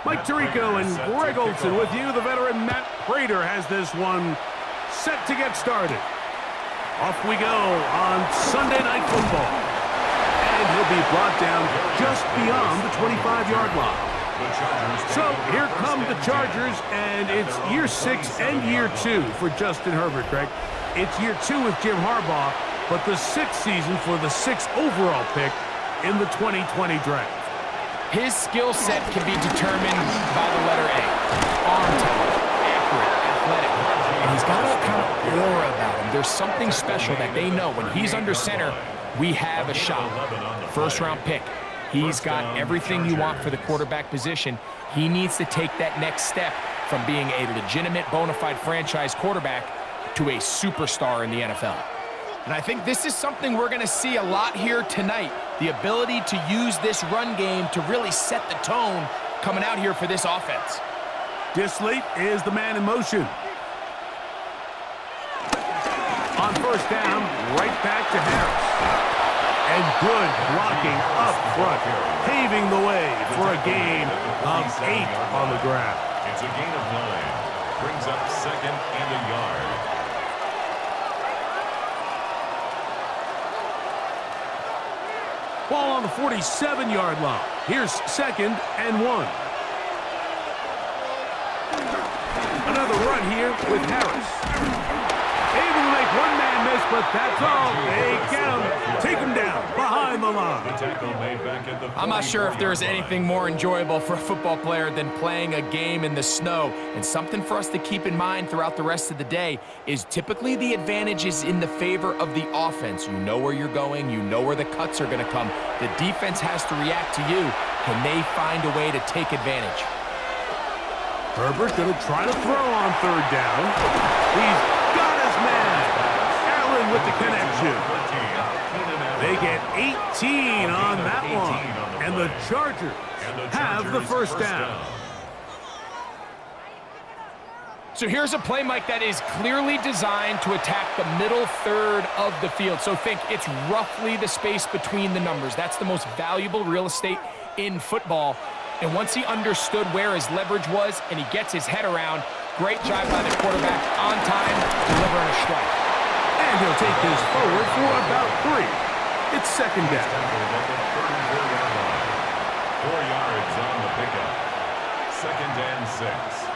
Mike Tirico and Greg Olson with you. The veteran Matt Prater has this one set to get started. Off we go on Sunday Night Football. And he'll be brought down just beyond the 25-yard line. So here come the Chargers, and it's year 6 and year 2 for Justin Herbert, Greg. It's year 2 with Jim Harbaugh, but the 6th season for the 6th overall pick in the 2020 draft. His skill set can be determined by the letter A. Arm talent, accurate, athletic. And he's got a kind of aura about him. There's something special that they know. When he's under center, we have a shot. First-round pick. He's got everything you want for the quarterback position. He needs to take that next step from being a legitimate, bona fide franchise quarterback to a superstar in the NFL. And I think this is something we're going to see a lot here tonight. The ability to use this run game to really set the tone coming out here for this offense. Disley is the man in motion. On first down, right back to Harris. And good blocking up front, paving the way for a gain of 8 on the ground. It's a gain of 9. Brings up 2nd and a yard. Ball on the 47-yard line. Here's 2nd and 1. Another run here with Harris. Able to make one man miss, but that's all. They get him, take him down behind the line. I'm not sure if there's anything more enjoyable for a football player than playing a game in the snow. And something for us to keep in mind throughout the rest of the day is typically the advantage is in the favor of the offense. You know where you're going. You know where the cuts are going to come. The defense has to react to you. Can they find a way to take advantage? Herbert going to try to throw on 3rd down. He's got his man. Allen with the connection. They get 18 on that one. And the Chargers have the first down. So here's a play, Mike, that is clearly designed to attack the middle third of the field. So think it's roughly the space between the numbers. That's the most valuable real estate in football. And once he understood where his leverage was and he gets his head around, great job by the quarterback on time, delivering a strike. And he'll take this forward for about 3. It's 2nd down. 4 yards on the pickup. 2nd and 6.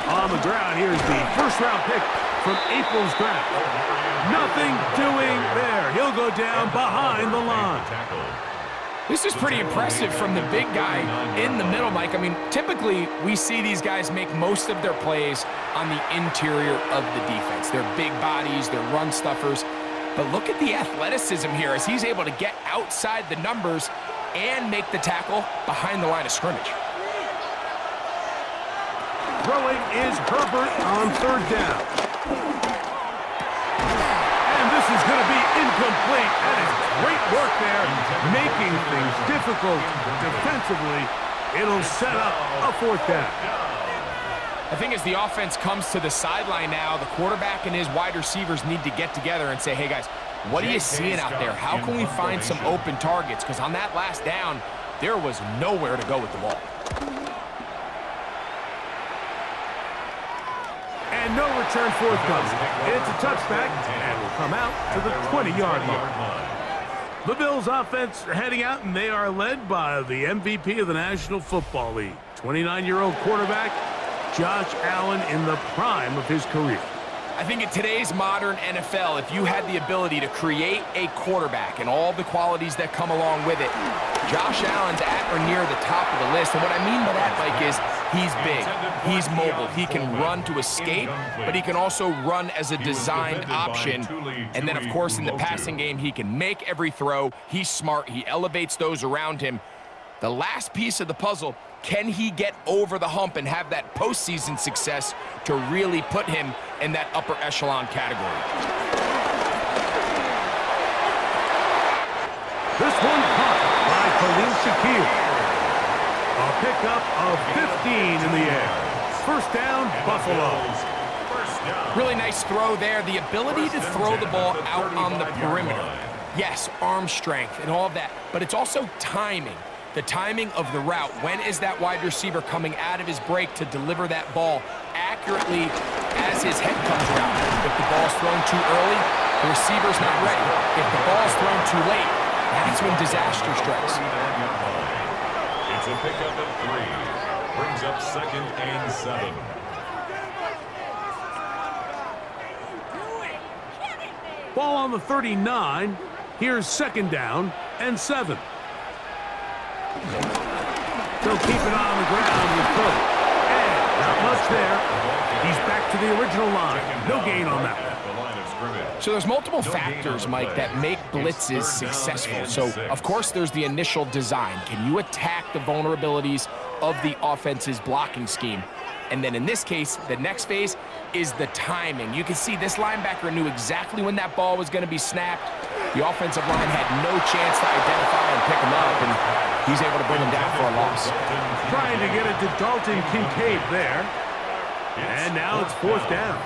On the ground, here's the first-round pick from April's draft. Nothing doing there. He'll go down behind the line. This is pretty impressive from the big guy in the middle, Mike. I mean, typically we see these guys make most of their plays on the interior of the defense. They're big bodies, they're run stuffers. But look at the athleticism here as he's able to get outside the numbers and make the tackle behind the line of scrimmage. Throwing is Herbert on 3rd down. And this is going to be incomplete. That is great work there, making things difficult defensively. It'll set up a 4th down. I think as the offense comes to the sideline now, the quarterback and his wide receivers need to get together and say, hey, guys, what are you seeing out there? How can we find some open targets? Because on that last down, there was nowhere to go with the ball. And no return forthcoming. It's a touchback, and will come out to the 20-yard line. The Bills offense are heading out, and they are led by the MVP of the National Football League, 29-year-old quarterback Josh Allen in the prime of his career. I think in today's modern NFL, if you had the ability to create a quarterback and all the qualities that come along with it, Josh Allen's at or near the top of the list. And what I mean by that, Mike, is he's big, he's mobile, he can run to escape, but he can also run as a designed option. And then, of course, in the passing game, he can make every throw. He's smart, he elevates those around him. The last piece of the puzzle, can he get over the hump and have that postseason success to really put him in that upper echelon category? This one caught by Khalil Shakir. A pickup of 15 in the air. First down, Buffalo. First down. Really nice throw there. The ability to throw the ball out on the perimeter. Yes, arm strength and all of that, but it's also timing. The timing of the route. When is that wide receiver coming out of his break to deliver that ball accurately as his head comes around? If the ball's thrown too early, the receiver's not ready. If the ball's thrown too late, that's when disaster strikes. It's a pickup of 3. Brings up 2nd and 7. Ball on the 39. Here's 2nd down and 7. They'll keep it on the ground with Cook. And not much there. He's back to the original line. No gain on that one. So there's multiple factors, Mike, that make blitzes successful. So, of course, there's the initial design. Can you attack the vulnerabilities of the offense's blocking scheme? And then in this case, the next phase is the timing. You can see this linebacker knew exactly when that ball was going to be snapped. The offensive line had no chance to identify and pick him up, and he's able to bring him down for a loss. Trying to get it to Dalton Kincaid there. And now it's 4th down.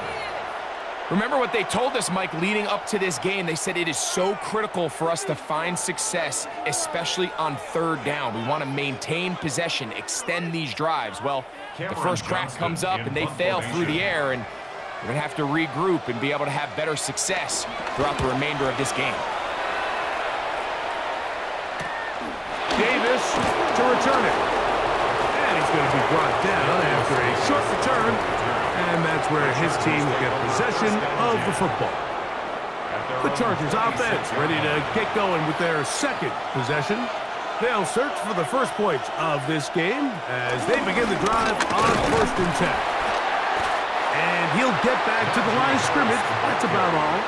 Remember what they told us, Mike, leading up to this game. They said it is so critical for us to find success, especially on 3rd down. We want to maintain possession, extend these drives. Well, the first crack comes up and they fail through the air, and we're going to have to regroup and be able to have better success throughout the remainder of this game. Davis to return it. And he's going to be brought down after a short return. And that's where his team will get possession of the football. The Chargers offense ready to get going with their 2nd possession. They'll search for the first points of this game as they begin the drive on 1st and 10. And he'll get back to the line of scrimmage. That's about all.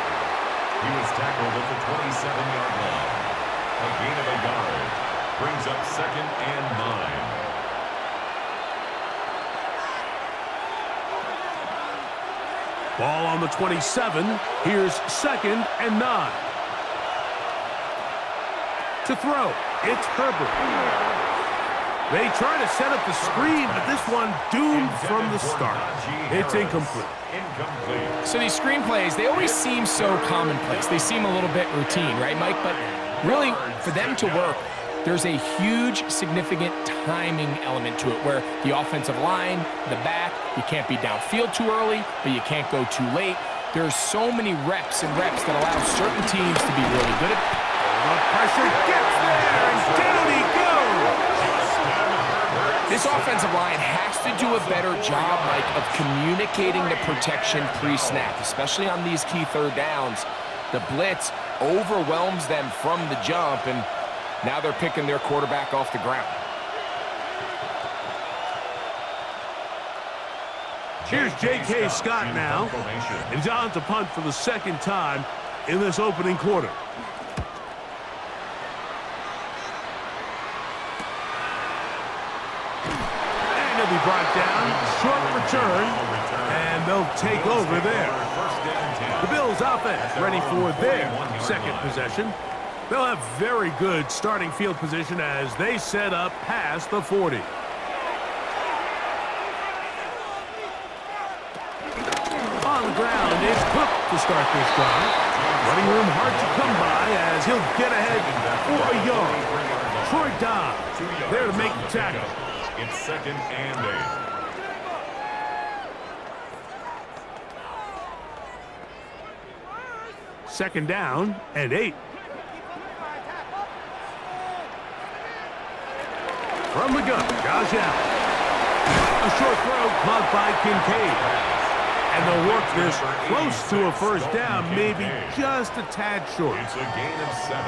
He was tackled at the 27-yard line. A gain of a yard. Brings up 2nd and 9. Ball on the 27. Here's 2nd and 9. To throw, it's Herbert. They try to set up the screen, but this one doomed from the start. It's incomplete. So these screenplays, they always seem so commonplace. They seem a little bit routine, right, Mike? But really, for them to work, there's a huge, significant timing element to it where the offensive line, the back, you can't be downfield too early, but you can't go too late. There's so many reps and reps that allow certain teams to be really good at. The pressure gets there, and down he goes. This offensive line has to do a better job, Mike, of communicating the protection pre-snap, especially on these key 3rd downs. The blitz overwhelms them from the jump, and now they're picking their quarterback off the ground. Here's J.K. Scott now. He's on to punt for the 2nd time in this opening quarter. And he'll be brought down. Short return. And they'll take over there. The Bills offense ready for their 2nd possession. They'll have very good starting field position as they set up past the 40. On the ground is Cook to start this drive. Running room hard to come by as he'll get ahead for a yard. Troy Dobbs there to make the tackle. It's 2nd and 8. Second down and 8. From the gun, Josh Allen. A short throw caught by Kincaid. And they'll work this close to a first down, maybe just a tad short. It's a gain of 7.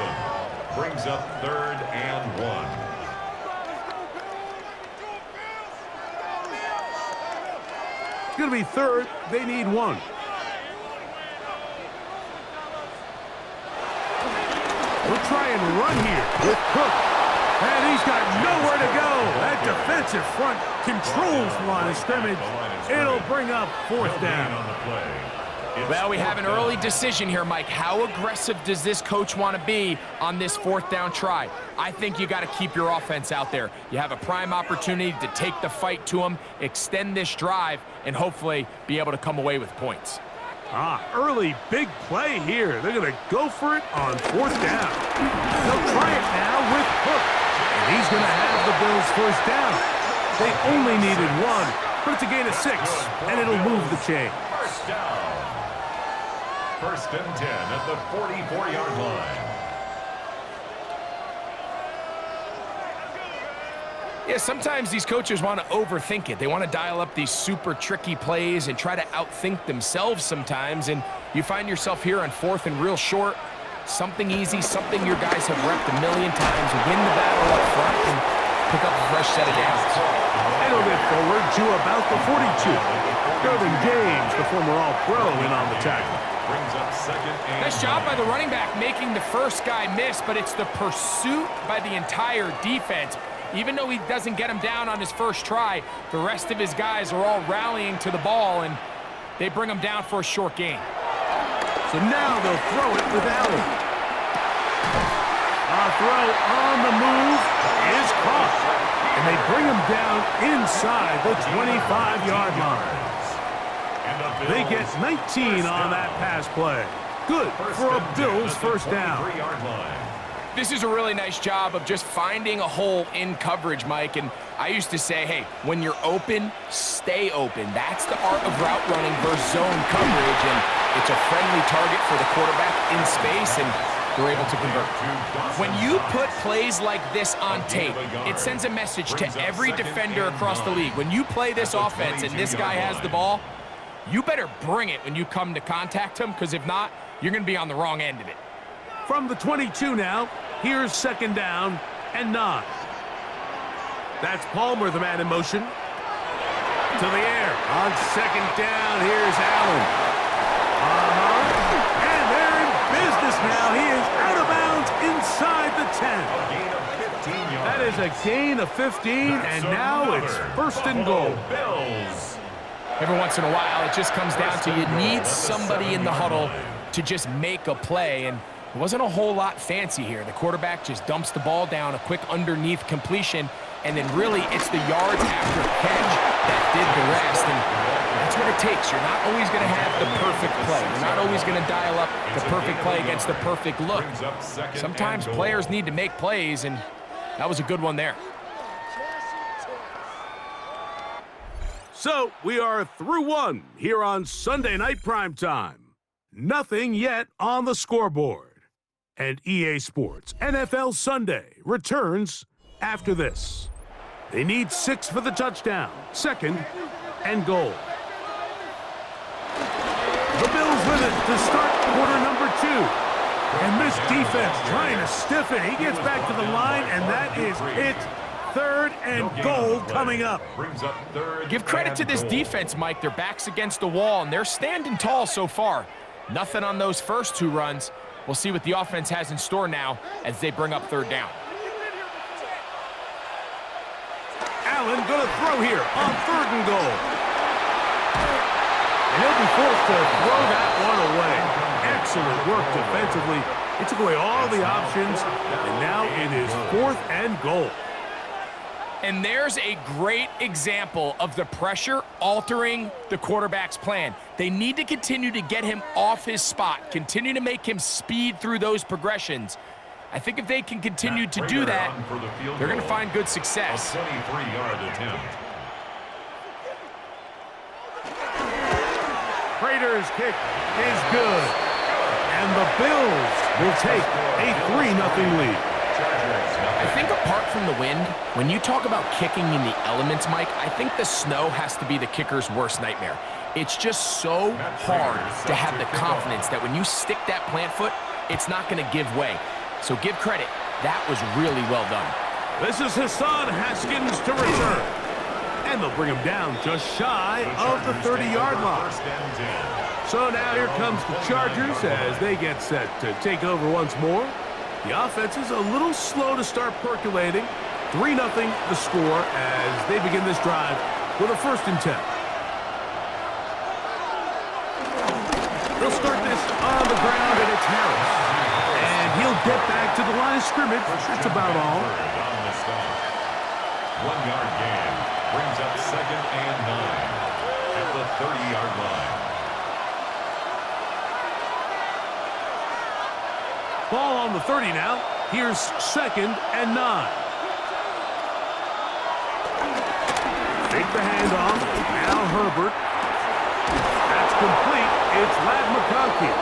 Brings up 3rd and 1. It's going to be 3rd. They need 1. We'll try and run here with Cook. And he's got nowhere to go. That defensive front controls the line of scrimmage. It'll bring up 4th down. On the play. Well, we have an early decision here, Mike. How aggressive does this coach want to be on this fourth down try? I think you got to keep your offense out there. You have a prime opportunity to take the fight to them, extend this drive, and hopefully be able to come away with points. Early big play here. They're going to go for it on fourth down. They'll try it now with Hook. And he's going to have the Bills first down. They only needed one, but it's a gain of 6, and it'll move the chain. First down. First and 10 at the 44-yard line. Yeah, sometimes these coaches want to overthink it. They want to dial up these super tricky plays and try to outthink themselves sometimes, and you find yourself here on fourth and real short. Something easy, something your guys have repped a million times. Win the battle up front and pick up a fresh set of downs. And he'll get forward to about the 42. Irvin James, the former All-Pro, in on the tackle. Brings up second and Nice job by the running back making the first guy miss, but it's the pursuit by the entire defense. Even though he doesn't get him down on his first try, the rest of his guys are all rallying to the ball, and they bring him down for a short gain. So now they'll throw it with Allen. A throw on the move is caught. And they bring him down inside the 25-yard line. They get 19 on that pass play. Good for a Bills first down. This is a really nice job of just finding a hole in coverage, Mike. And I used to say, hey, when you're open, stay open. That's the art of route running versus zone coverage. And it's a friendly target for the quarterback in space, and they're able to convert. When you put plays like this on tape, it sends a message to every defender across the league. When you play this offense and this guy has the ball, you better bring it when you come to contact him, because if not, you're going to be on the wrong end of it. From the 22 now, here's second down and 9. That's Palmer, the man in motion. To the air. On second down, here's Allen. And they're in business now. He is out of bounds inside the 10. That is a gain of 15, and now it's first and goal. Every once in a while, it just comes down to you need somebody in the huddle to just make a play, and it wasn't a whole lot fancy here. The quarterback just dumps the ball down, a quick underneath completion, and then really it's the yards after catch that did the rest, and that's what it takes. You're not always going to have the perfect play. You're not always going to dial up the perfect play against the perfect look. Sometimes players need to make plays, and that was a good one there. So we are through one here on Sunday Night Primetime. Nothing yet on the scoreboard. And EA Sports NFL Sunday returns after this. They need 6 for the touchdown. Second and goal. The Bills with it to start quarter number 2. And this defense trying to stiff it. He gets back to the line, and that is it. Third and goal coming up. Give credit to this defense, Mike. Their back's against the wall, and they're standing tall so far. Nothing on those first 2 runs. We'll see what the offense has in store now as they bring up third down. Allen going to throw here on third and goal. And he'll be forced to throw that one away. Excellent work defensively. He took away all the options, and now it is 4th and goal. And there's a great example of the pressure altering the quarterback's plan. They need to continue to get him off his spot, continue to make him speed through those progressions. I think if they can continue to do that, they're going to find good success. A 23-yard attempt. Prater's kick is good. And the Bills will take a 3-0 lead. I think apart from the wind, when you talk about kicking in the elements, Mike, I think the snow has to be the kicker's worst nightmare. It's just so hard to have the confidence that when you stick that plant foot, it's not going to give way. So give credit. That was really well done. This is Hassan Haskins to return. And they'll bring him down just shy of the 30-yard line. So now here comes the Chargers as they get set to take over once more. The offense is a little slow to start percolating. 3-0 the score as they begin this drive with a 1st and 10. They'll start this on the ground, and it's Harris. And he'll get back to the line of scrimmage. That's about all. 1 yard gain brings up 2nd and 9 at the 30-yard line. Ball on the 30 now. Here's 2nd and 9. Take the handoff. Now Herbert. That's complete. It's Ladd McConkey.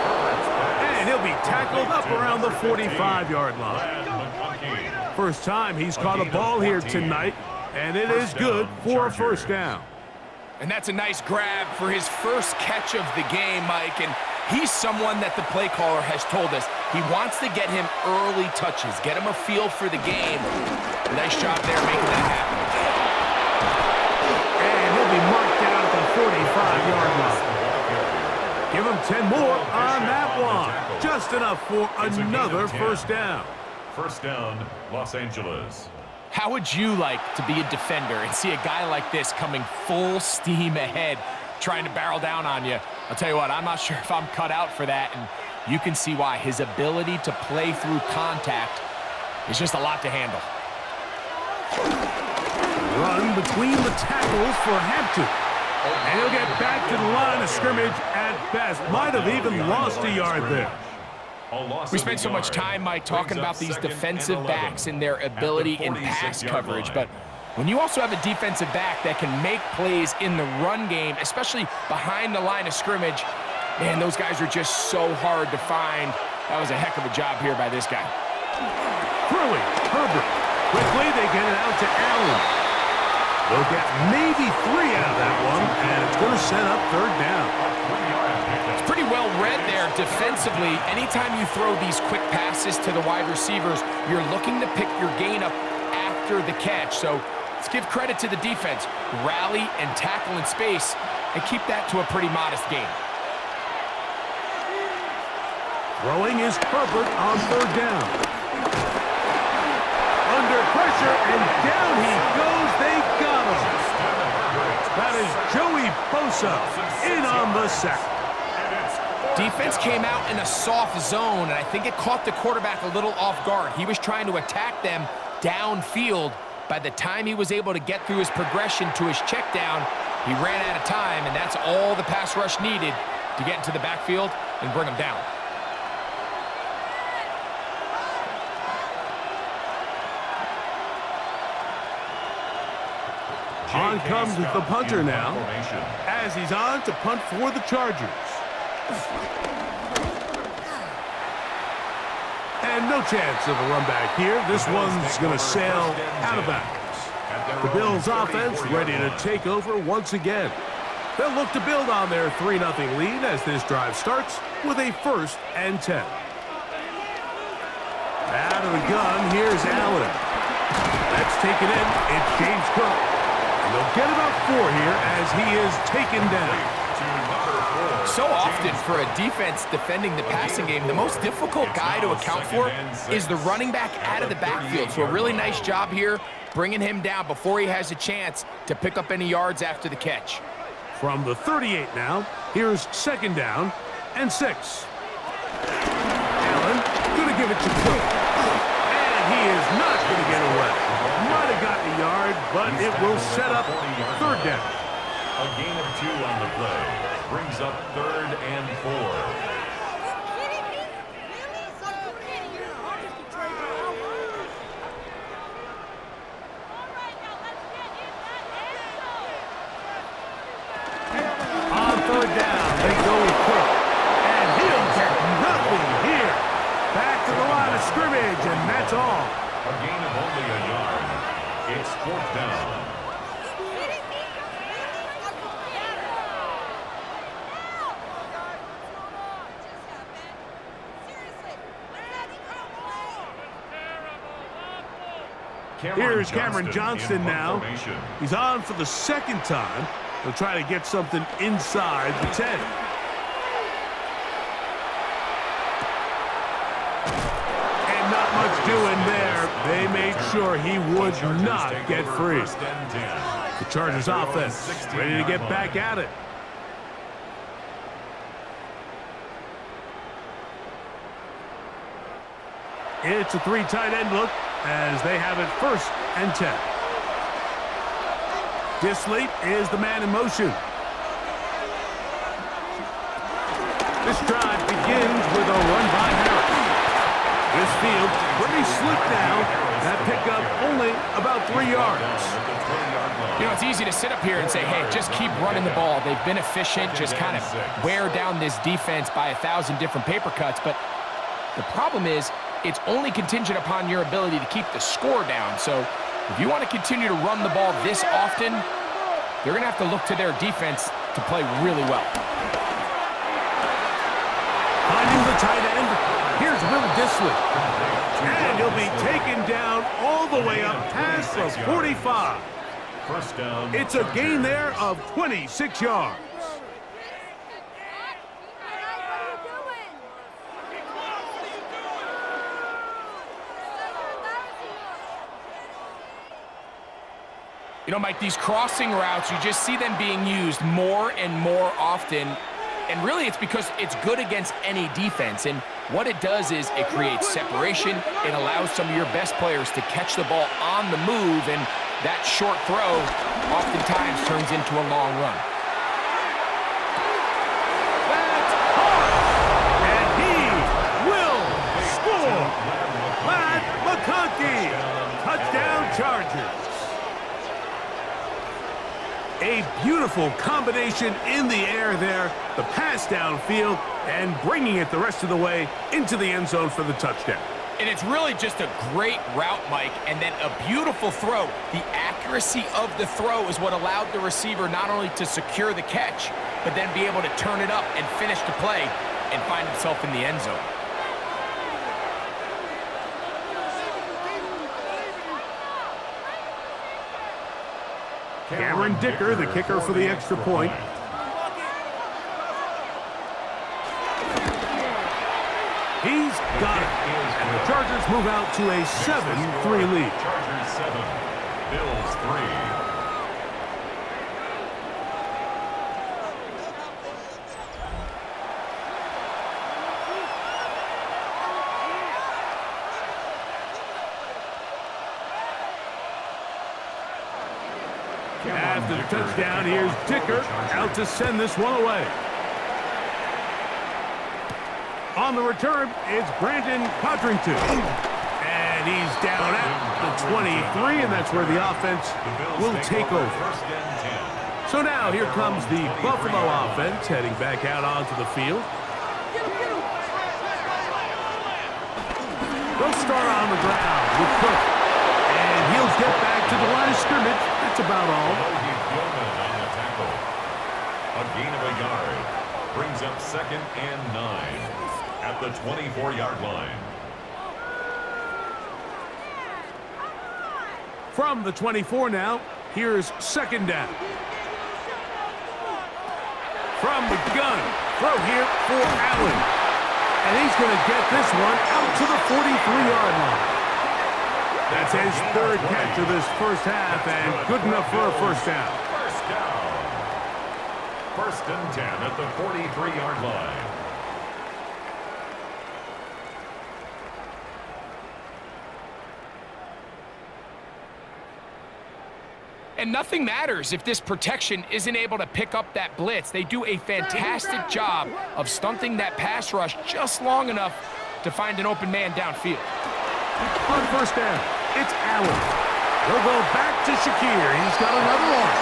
And he'll be tackled up around the 45-yard line. First time he's caught a ball here tonight, and it is good for a first down. And that's a nice grab for his first catch of the game, Mike. And he's someone that the play caller has told us he wants to get him early touches, get him a feel for the game. Nice job there making that happen. And he'll be marked down at the 45-yard line. Give him 10 more on that one. Just enough for another first down. First down, Los Angeles. How would you like to be a defender and see a guy like this coming full steam ahead, trying to barrel down on you? I'll tell you what, I'm not sure if I'm cut out for that, and you can see why. His ability to play through contact is just a lot to handle. Run between the tackles for Hampton. And he'll get back to the line of scrimmage at best. Might have even lost a yard there. We spent so much time, Mike, talking about these defensive backs and their ability in pass coverage, but when you also have a defensive back that can make plays in the run game, especially behind the line of scrimmage, man, those guys are just so hard to find. That was a heck of a job here by this guy. Throwing, Herbert. Quickly, they get it out to Allen. They'll get maybe 3 out of that one, and it's going to set up 3rd down. It's pretty well read there defensively. Anytime you throw these quick passes to the wide receivers, you're looking to pick your gain up after the catch. So let's give credit to the defense. Rally and tackle in space and keep that to a pretty modest gain. Throwing is Herbert on 3rd down. Under pressure, and down he goes. They got him. That is Joey Bosa in on the sack. Defense came out in a soft zone, and I think it caught the quarterback a little off guard. He was trying to attack them downfield. By the time he was able to get through his progression to his check down, he ran out of time, and that's all the pass rush needed to get into the backfield and bring him down. On comes the punter now, as he's on to punt for the Chargers. And no chance of a run back here. This one's going to sail out of bounds. The Bills offense ready to take over once again. They'll look to build on their 3-0 lead as this drive starts with a 1st and 10. Out of the gun, here's Allen. That's taken in. It's James Cook. And they'll get about 4 here as he is taken down. So often for a defense defending the passing game, the most difficult guy to account for is the running back out of the backfield. So a really nice job here bringing him down before he has a chance to pick up any yards after the catch. From the 38 now, here's 2nd down and 6. Allen going to give it to Cook. And he is not going to get away. Might have gotten a yard, but it will set up 3rd down. A gain of 2 on the play brings up 3rd and 4. On 3rd down, they go with Cook. And he'll get nothing here. Back to the line of scrimmage, and that's all. A gain of only a yard. It's 4th down. Here's Cameron Johnston now. He's on for the 2nd time. He'll try to get something inside the 10. And not much doing there. They made sure he would not get free. The Chargers offense ready to get back at it. It's a 3 tight end look as they have it 1st and 10. Disley is the man in motion. This drive begins with a run by Harris. This field pretty slick now. That pickup only about 3 yards. You know, it's easy to sit up here and say, hey, just keep running the ball. They've been efficient, just kind of wear down this defense by 1,000 different paper cuts. But the problem is it's only contingent upon your ability to keep the score down. So if you want to continue to run the ball this often, they're going to have to look to their defense to play really well. Finding the tight end, here's Will Disley. And he'll be taken down all the way up past the 45. First down. It's a gain there of 26 yards. You know, Mike, these crossing routes, you just see them being used more and more often. And really, it's because it's good against any defense. And what it does is it creates separation. It allows some of your best players to catch the ball on the move. And that short throw oftentimes turns into a long run. That's hard. And he will score. Matt McConkey. Touchdown Chargers. A beautiful combination in the air there, the pass downfield, and bringing it the rest of the way into the end zone for the touchdown. And it's really just a great route, Mike, and then a beautiful throw. The accuracy of the throw is what allowed the receiver not only to secure the catch, but then be able to turn it up and finish the play and find himself in the end zone. Cameron Dicker, the kicker for the extra point. He's got it. And the Chargers move out to a 7-3 lead. Chargers 7, Bills 3. After the touchdown, here's Dicker out to send this one away. On the return, it's Brandon Codrington. And he's down at the 23, and that's where the offense will take over. So now here comes the Buffalo offense heading back out onto the field. They'll start on the ground with Cook. And he'll get back to the line of scrimmage. That's about all. A gain of a yard brings up 2nd and 9 at the 24-yard line. From the 24 now, here's 2nd down. From the gun, throw here for Allen. And he's going to get this one out to the 43-yard line. That's his 3rd catch of this first half, and good enough for a first down. First down. 1st and 10 at the 43-yard line. And nothing matters if this protection isn't able to pick up that blitz. They do a fantastic job of stunting that pass rush just long enough to find an open man downfield. On first down, it's Allen. They'll go back to Shakir. He's got another one.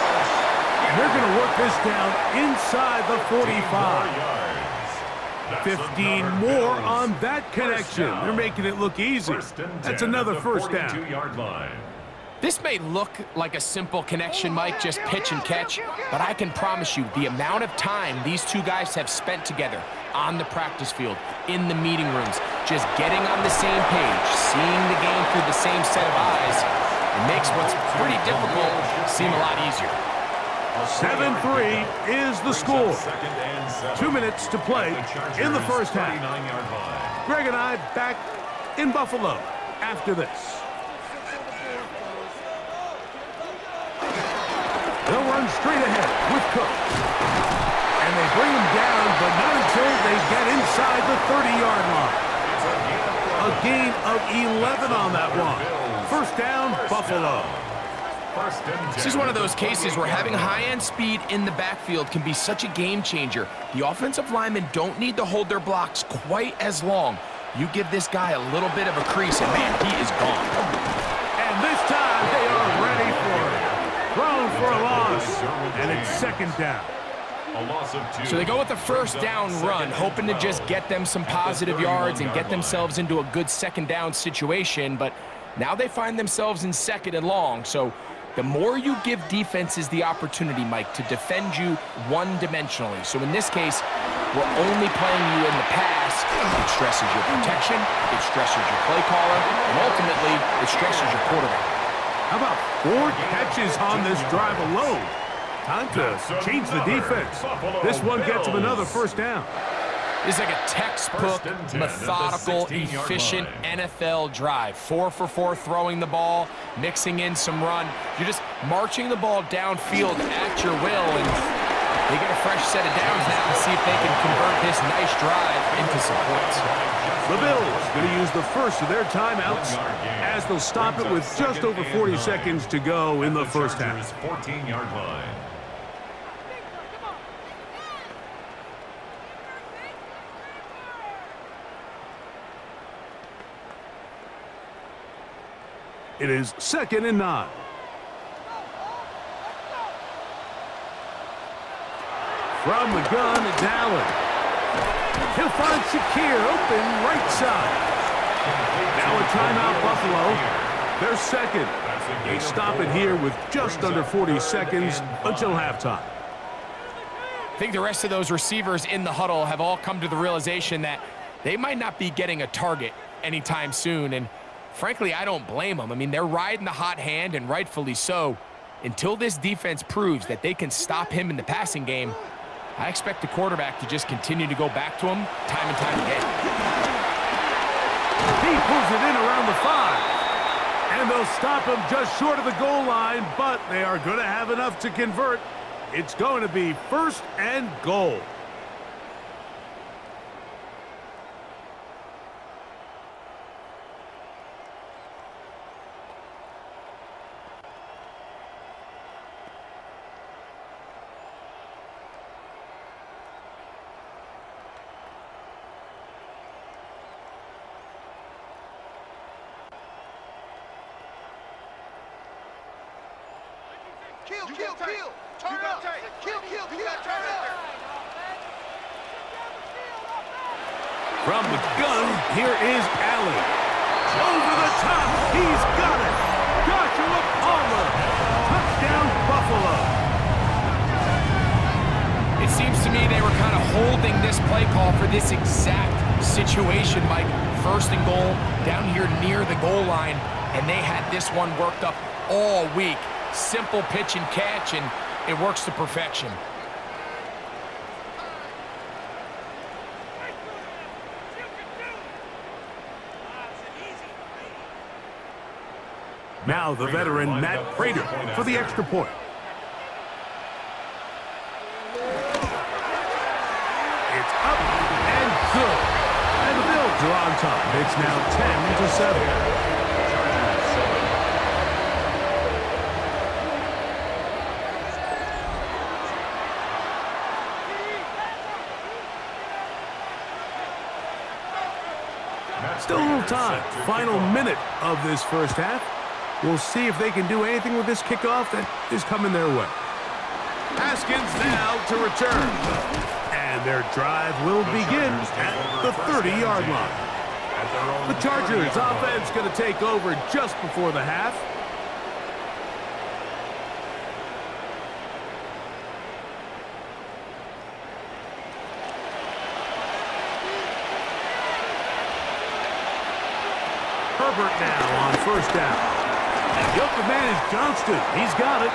And they're going to work this down inside the 45. 15 more on that connection. They're making it look easy. That's another first down. This may look like a simple connection, Mike, just pitch and catch, but I can promise you the amount of time these two guys have spent together on the practice field, in the meeting rooms, just getting on the same page, seeing the game through the same set of eyes, it makes what's pretty difficult seem a lot easier. 7-3 is the score. 2 minutes to play in the first half. Greg and I back in Buffalo after this. They'll run straight ahead with Cook. And they bring him down, but not until they get inside the 30-yard line. A gain of 11 on that one. First down, Buffalo. This is one of those cases where having high-end speed in the backfield can be such a game changer. The offensive linemen don't need to hold their blocks quite as long. You give this guy a little bit of a crease, and man, he is gone. And this time they are ready for it. Thrown for a loss, and it's second down. So they go with the first down run, hoping to just get them some positive yards and get themselves into a good second down situation, but now they find themselves in second and long. So the more you give defenses the opportunity, Mike, to defend you one-dimensionally. So in this case, we're only playing you in the pass. It stresses your protection, it stresses your play caller, and ultimately, it stresses your quarterback. How about 4 catches on this drive alone? Time to change the defense. This one gets him another first down. It's like a textbook, methodical, efficient NFL drive. 4 for 4 throwing the ball, mixing in some run. You're just marching the ball downfield at your will, and they get a fresh set of downs now to see if they can convert this nice drive into some points. The Bills going to use the first of their timeouts as they'll stop it with just over 40 seconds to go in the first half. 14-yard line. It is second and 9. From the gun, it's Allen. He'll find Shakir open right side. Now a timeout, Buffalo. They're second. They stop it here with just under 40 seconds until halftime. I think the rest of those receivers in the huddle have all come to the realization that they might not be getting a target anytime soon, and frankly, I don't blame them. I mean, they're riding the hot hand, and rightfully so. Until this defense proves that they can stop him in the passing game, I expect the quarterback to just continue to go back to him time and time again. He pulls it in around the 5. And they'll stop him just short of the goal line, but they are going to have enough to convert. It's going to be first and goal. Kill. Turn up. Kill. Turn up. From the gun, here is Allen. Over the top. He's got it. Joshua Palmer. Touchdown, Buffalo. It seems to me they were kind of holding this play call for this exact situation, Mike. First and goal, down here near the goal line, and they had this one worked up all week. Simple pitch and catch, and it works to perfection. Now the veteran Matt Prater for the extra point. It's up and good. And the Bills are on top. It's now 10-7. Still a little time. Final minute of this first half. We'll see if they can do anything with this kickoff that is coming their way. Haskins now to return. And their drive will begin at the 30-yard line. The Chargers offense going to take over just before the half. Herbert now on first down. And the open man is Johnston. He's got it.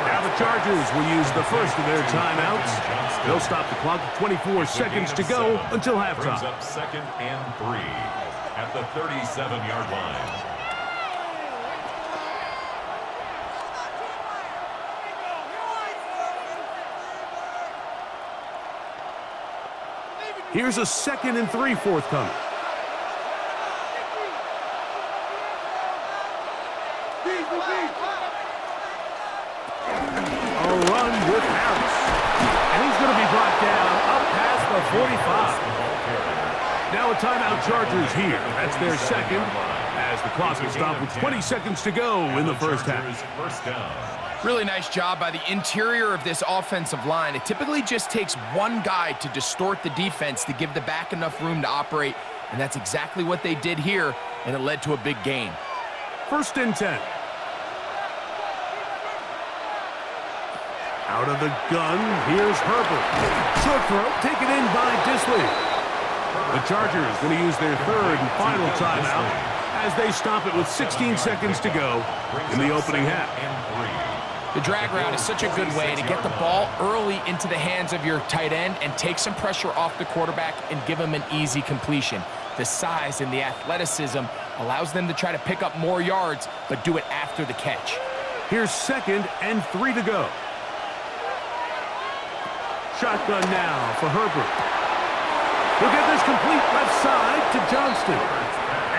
Now the Chargers will use the first of their timeouts. They'll stop the clock with 24 seconds to go until halftime. Brings up second and 3 at the 37-yard line. Here's a 2nd and 3 forthcoming. A run with Harris. And he's going to be brought down up past the 45. Now a timeout Chargers here. That's their second as the clock is stopped with 20 seconds to go in the first half. Really nice job by the interior of this offensive line. It typically just takes one guy to distort the defense to give the back enough room to operate, and that's exactly what they did here, and it led to a big gain. 1st and 10. Out of the gun, here's Herbert. Short throw, taken in by Disley. The Chargers going to use their 3rd and final timeout as they stop it with 16 seconds to go in the opening half. The drag route is such a good way to get the ball early into the hands of your tight end and take some pressure off the quarterback and give him an easy completion. The size and the athleticism allows them to try to pick up more yards, but do it after the catch. Here's 2nd and 3 to go. Shotgun now for Herbert. He'll get this complete left side to Johnston.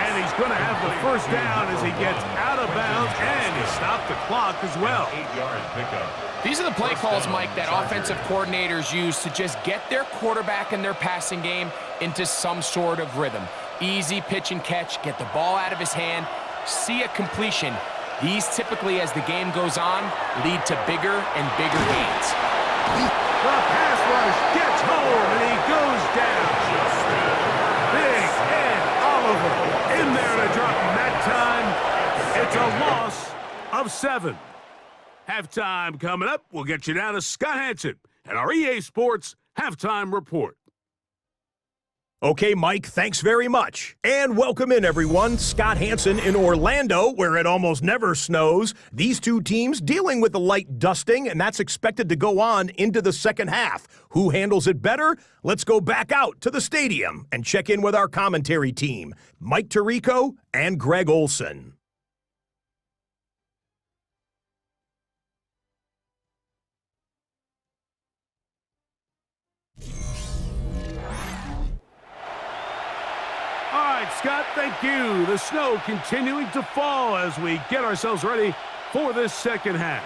And he's going to have the first down as he gets out of bounds, and he stopped the clock as well. 8-yard pickup. These are the play calls, Mike, that offensive coordinators use to just get their quarterback and their passing game into some sort of rhythm. Easy pitch and catch, get the ball out of his hand, see a completion. These typically, as the game goes on, lead to bigger and bigger gains. The pass rush gets home, and he goes down. Big Ed Oliver in there to drop him that time. It's a loss of 7. Halftime coming up. We'll get you down to Scott Hansen and our EA Sports Halftime Report. Okay, Mike, thanks very much. And welcome in, everyone. Scott Hansen in Orlando, where it almost never snows. These two teams dealing with a light dusting, and that's expected to go on into the second half. Who handles it better? Let's go back out to the stadium and check in with our commentary team, Mike Tirico and Greg Olson. All right, Scott, thank you. The snow continuing to fall as we get ourselves ready for this second half.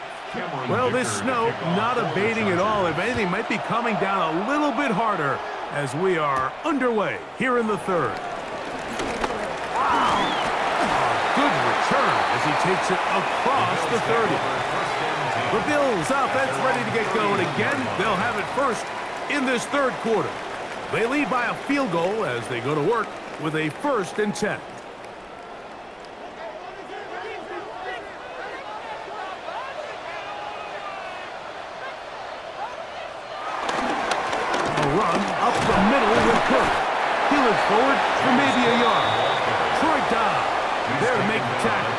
Well, this snow not abating at all. If anything, might be coming down a little bit harder as we are underway here in the 3rd. Wow. A good return as he takes it across the 30. The Bills offense ready to get going again. They'll have it first in this 3rd quarter. They lead by a field goal as they go to work with a 1st and 10. A run up the middle with Kirk. He looks forward for maybe a yard. Troy Dobb there to make the tackle.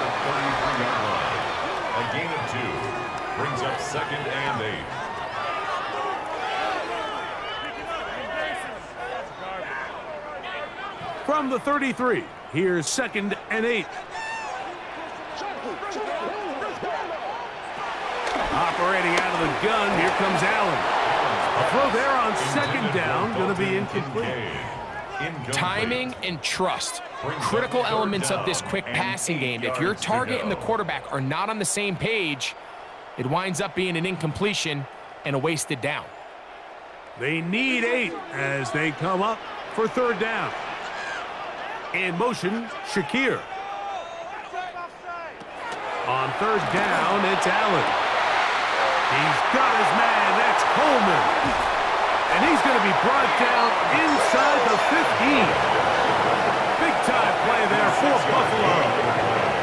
A gain of 2 brings up 2nd and 8. From the 33, here's 2nd and 8. Operating out of the gun, here comes Allen. A throw there on 2nd down, going to be incomplete. Timing and trust, critical elements of this quick passing game. If your target and the quarterback are not on the same page, it winds up being an incompletion and a wasted down. They need 8 as they come up for 3rd down. In motion, Shakir. On 3rd down, it's Allen. He's got his man, that's Coleman. And he's going to be brought down inside the 15. Big-time play there for Buffalo.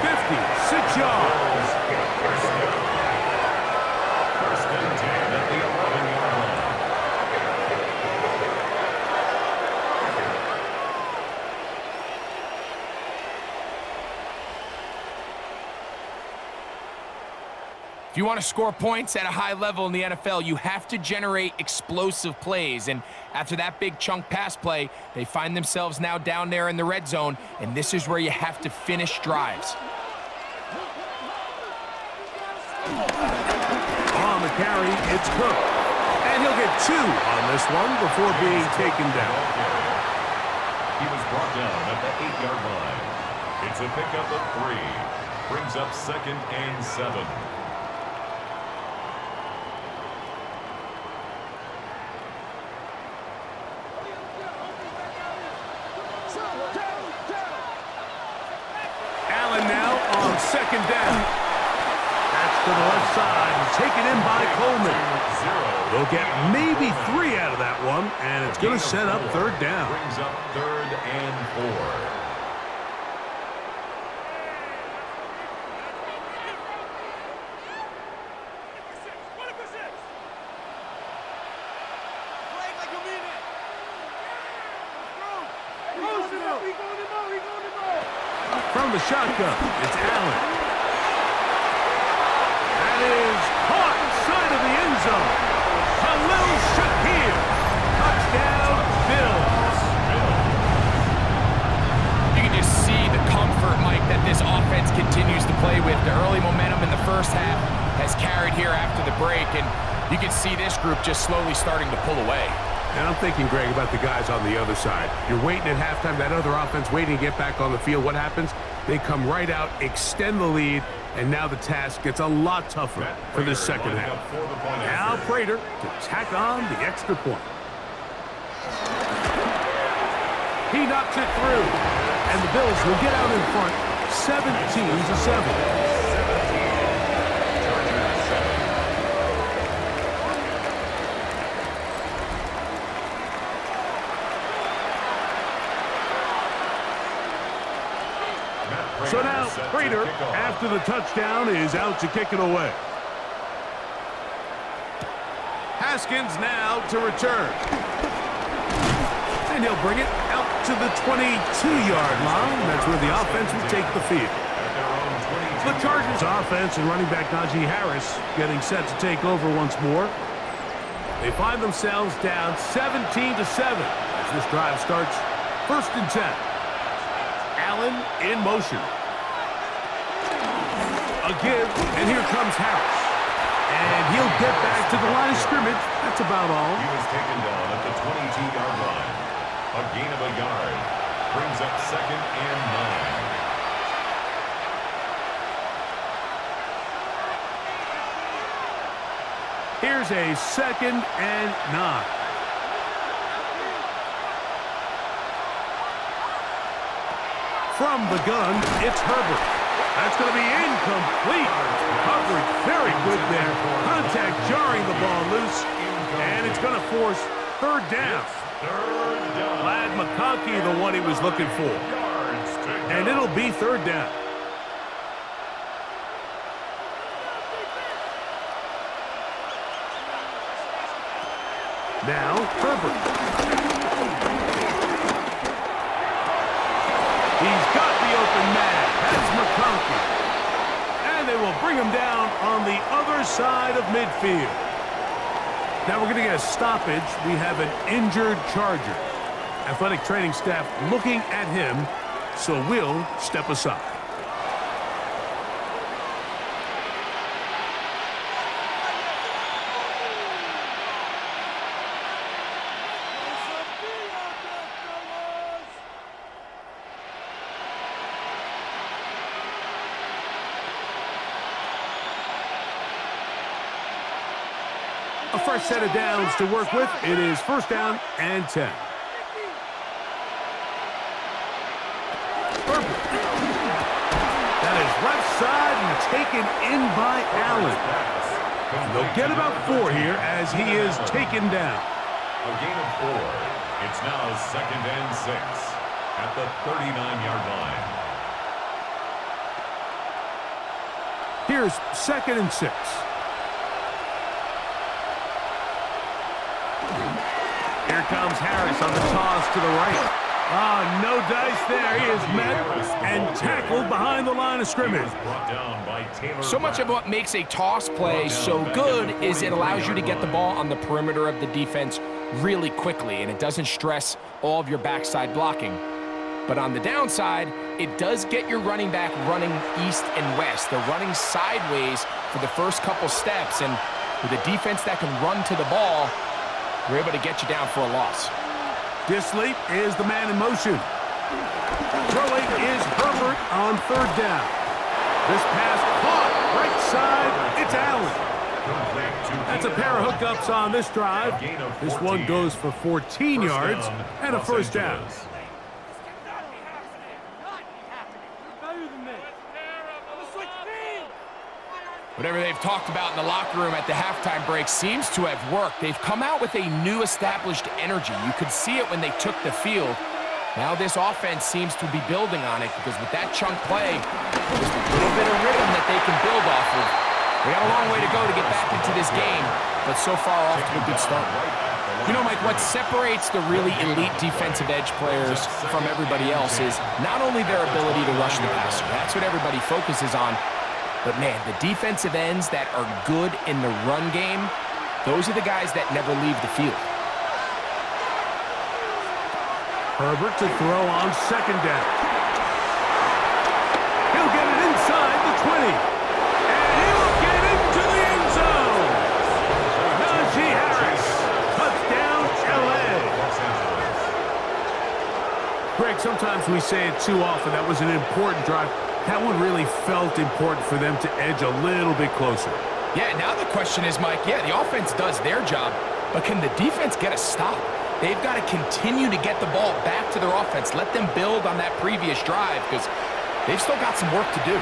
56 yards. First and 10 at the 11-yard line. If you want to score points at a high level in the NFL, you have to generate explosive plays. And after that big chunk pass play, they find themselves now down there in the red zone, and this is where you have to finish drives. On the carry, it's Cook. And he'll get 2 on this one before being taken down. He was brought down at the 8-yard line. It's a pickup of 3. Brings up 2nd and 7. Allen now on 2nd down. That's to the left side. Taken in by Coleman. They'll get maybe 3 out of that one, and it's going to set up 3rd down. Brings up 3rd and 4. From the shotgun, it's Allen. That is caught side of the end zone. Khalil Shakir. Touchdown, Bills. You can just see the comfort, Mike, that this offense continues to play with. The early momentum in the first half has carried here after the break, and you can see this group just slowly starting to pull away. And I'm thinking, Greg, about the guys on the other side. You're waiting at halftime, that other offense waiting to get back on the field. What happens? They come right out, extend the lead, and now the task gets a lot tougher for this second half. Now Prater to tack on the extra point. He knocks it through, and the Bills will get out in front 17-7. So now, Prater, after the touchdown, is out to kick it away. Haskins now to return. And he'll bring it out to the 22-yard line. That's where the offense will take the field. The Chargers offense and running back Najee Harris getting set to take over once more. They find themselves down 17-7 as this drive starts 1st and 10. Allen in motion. A give, and here comes Harris. And he'll get back to the line of scrimmage. That's about all. He was taken down at the 22-yard line. A gain of a yard. Brings up 2nd and 9. Here's a 2nd and 9. From the gun, it's Herbert. That's going to be incomplete. Coverage very good there. Contact jarring the ball loose. And it's going to force 3rd down. Glad McConkey the one he was looking for. And it'll be 3rd down. Now, Herbert. He's got the open man. That's McConkey. And they will bring him down on the other side of midfield. Now we're going to get a stoppage. We have an injured Charger. Athletic training staff looking at him, so we'll step aside. A fresh set of downs to work with. It is 1st down and 10. Herbert. That is left side and taken in by Allen. And they'll get about 4 here as he is taken down. A gain of 4. It's now 2nd and 6 at the 39-yard line. Here's 2nd and 6. Here comes Harris on the toss to the right. Ah, no dice there. He is met and tackled behind the line of scrimmage. So much of what makes a toss play so good is it allows you to get the ball on the perimeter of the defense really quickly, and it doesn't stress all of your backside blocking. But on the downside, it does get your running back running east and west. They're running sideways for the first couple steps, and with a defense that can run to the ball, we're able to get you down for a loss. Disley is the man in motion. Throwing is Herbert on 3rd down. This pass caught right side. It's Allen. That's a pair of hookups on this drive. This one goes for 14 yards and a first down. Whatever they've talked about in the locker room at the halftime break seems to have worked. They've come out with a new established energy. You could see it when they took the field. Now this offense seems to be building on it because with that chunk play, there's a little bit of rhythm that they can build off of. We got a long way to go to get back into this game, but so far off to a good start. You know, Mike, what separates the really elite defensive edge players from everybody else is not only their ability to rush the passer. That's what everybody focuses on. But, man, the defensive ends that are good in the run game, those are the guys that never leave the field. Herbert to throw on second down. He'll get it inside the 20. And he'll get into the end zone. Najee Harris. Touchdown, L.A. Greg, sometimes we say it too often. That was an important drive. That one really felt important for them to edge a little bit closer. Yeah, now the question is, Mike, yeah, the offense does their job, but can the defense get a stop? They've got to continue to get the ball back to their offense. Let them build on that previous drive because they've still got some work to do.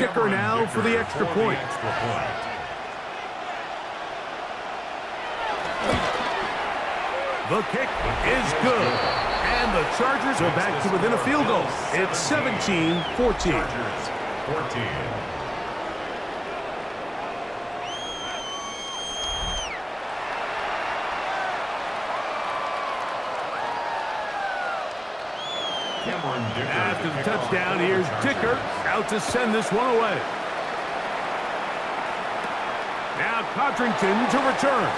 Kicker now for the extra point. The kick is good. And the Chargers are back to within a field goal. It's 17-14. Chargers, 14. After the touchdown, here's Dicker out to send this one away. Now Codrington to return.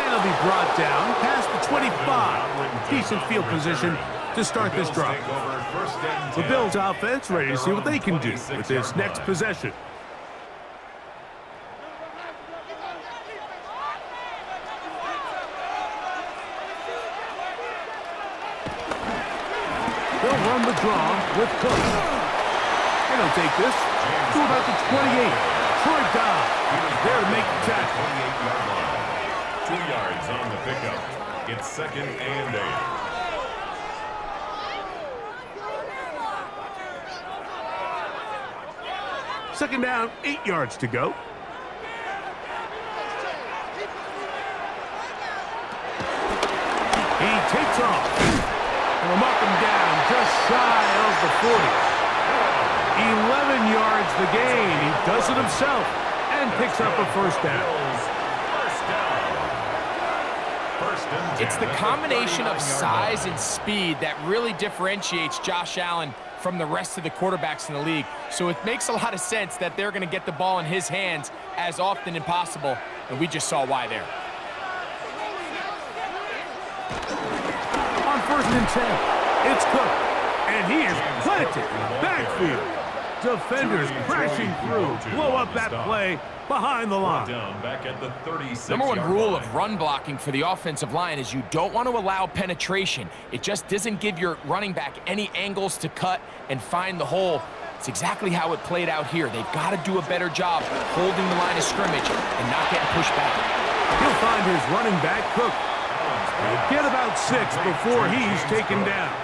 And he'll be brought down past the 25. Decent field position to start this drive. The Bills offense ready to see what they can do with this next possession. They'll run the draw with Cook. And he'll take this to about the 28. Troy Dobb there to make the tackle. 28-yard line. 2 yards on the pickup. It's 2nd and 8. Second down, 8 yards to go. He takes off. And we'll mark him down just shy of the 40. 11 yards the gain. He does it himself and picks up a first down. It's the combination of size and speed that really differentiates Josh Allen from the rest of the quarterbacks in the league. So it makes a lot of sense that they're going to get the ball in his hands as often as possible, and we just saw why there. On 1st and 10, it's Cook, and he is planted in the backfield. Defenders crashing through, blow up that play behind the line. Back at the 36. Number one rule of run blocking for the offensive line is you don't want to allow penetration. It just doesn't give your running back any angles to cut and find the hole. It's exactly how it played out here. They've got to do a better job holding the line of scrimmage and not getting pushed back. He'll find his running back, Cook. He'll get about 6 before he's taken down.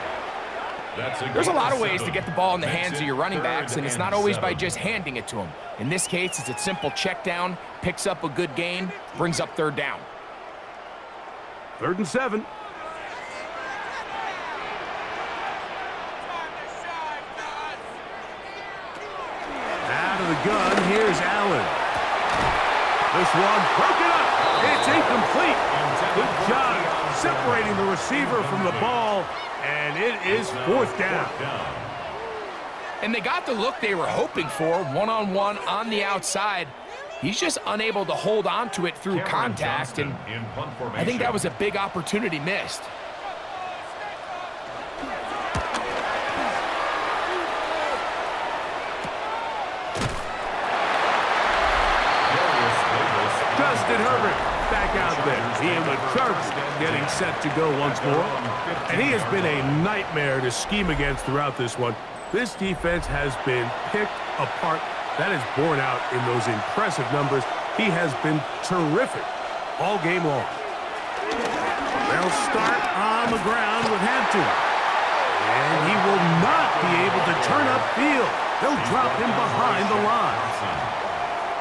There's a lot of ways to get the ball in the hands of your running backs, and it's not always by just handing it to them. In this case, it's a simple check down, picks up a good gain, brings up 3rd down. 3rd and 7. Out of the gun, here's Allen. This one broken up. It's incomplete. Good job separating the receiver from the ball, and it is 4th down. And they got the look they were hoping for, one-on-one on the outside. He's just unable to hold on to it through contact, and I think that was a big opportunity missed. Justin Herbert Chargers getting set to go once more. And he has been a nightmare to scheme against throughout this one. This defense has been picked apart. That is borne out in those impressive numbers. He has been terrific all game long. They'll start on the ground with Hampton. And he will not be able to turn upfield. They'll drop him behind the line.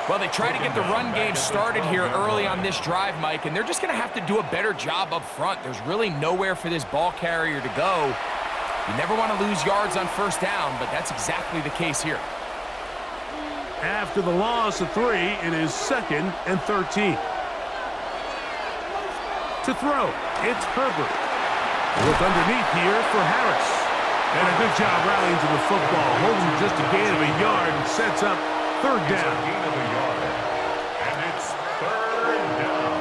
Well, they try to get the run game started here early on this drive, Mike, and they're just going to have to do a better job up front. There's really nowhere for this ball carrier to go. You never want to lose yards on first down, but that's exactly the case here. After the loss of 3, it is 2nd and 13. To throw, it's Herbert. Look underneath here for Harris. And a good job rallying to the football. Holding just a gain of a yard and sets up 3rd down. Gain of a yard. And it's 3rd down.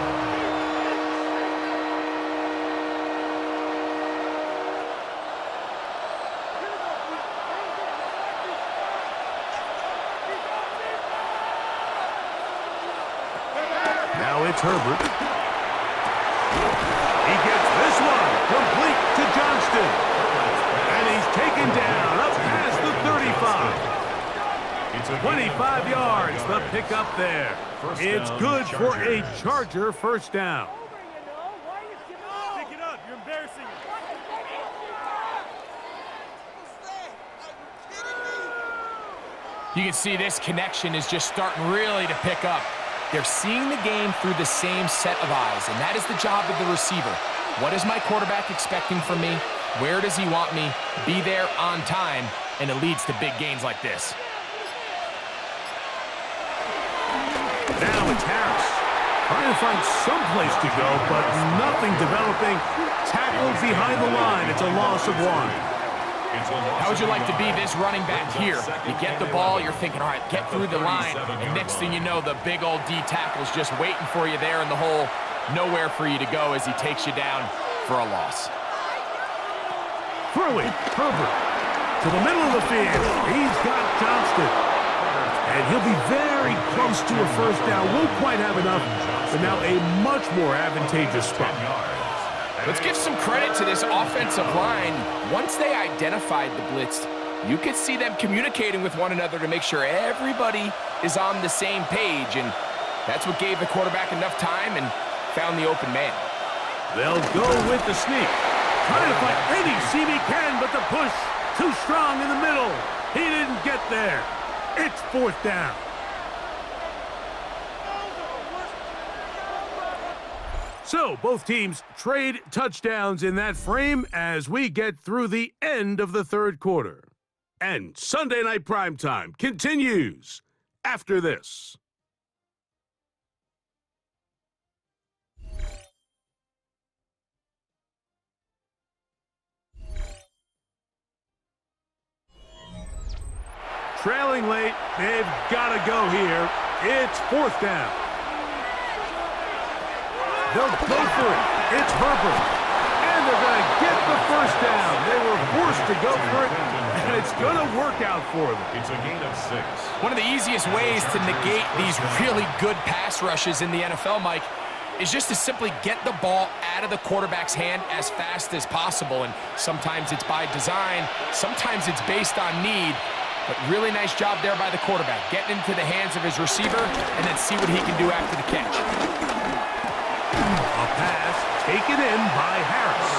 Now it's Herbert. He gets this one complete to Johnston. And he's taken down up past the 35. 25 yards, the pickup there. It's good for a Charger first down. Pick it up. You're embarrassing. You can see this connection is just starting really to pick up. They're seeing the game through the same set of eyes, and that is the job of the receiver. What is my quarterback expecting from me? Where does he want me? Be there on time, and it leads to big gains like this. Now it's Harris. Trying to find some place to go, but nothing developing. Tackled behind the line. It's a loss of 1. How would you like to be this running back here? You get the ball, you're thinking, all right, get through the line, and next thing you know, the big old D tackle's just waiting for you there in the hole. Nowhere for you to go as he takes you down for a loss. Throwing, Herbert. To the middle of the field. He's got Johnston. And he'll be very close to a first down. Won't quite have enough, but now a much more advantageous spot. Let's give some credit to this offensive line. Once they identified the blitz, you could see them communicating with one another to make sure everybody is on the same page, and that's what gave the quarterback enough time and found the open man. They'll go with the sneak. Trying to find any seam he can, but the push too strong in the middle. He didn't get there. It's 4th down. So both teams trade touchdowns in that frame as we get through the end of the 3rd quarter. And Sunday Night Primetime continues after this. Trailing late, they've got to go here. It's 4th down. They'll go for it. It's Herbert. And they're going to get the first down. They were forced to go for it, and it's going to work out for them. It's a gain of 6. One of the easiest ways to negate these really good pass rushes in the NFL, Mike, is just to simply get the ball out of the quarterback's hand as fast as possible. And sometimes it's by design, sometimes it's based on need. But really nice job there by the quarterback, getting into the hands of his receiver and then see what he can do after the catch. A pass taken in by Harris.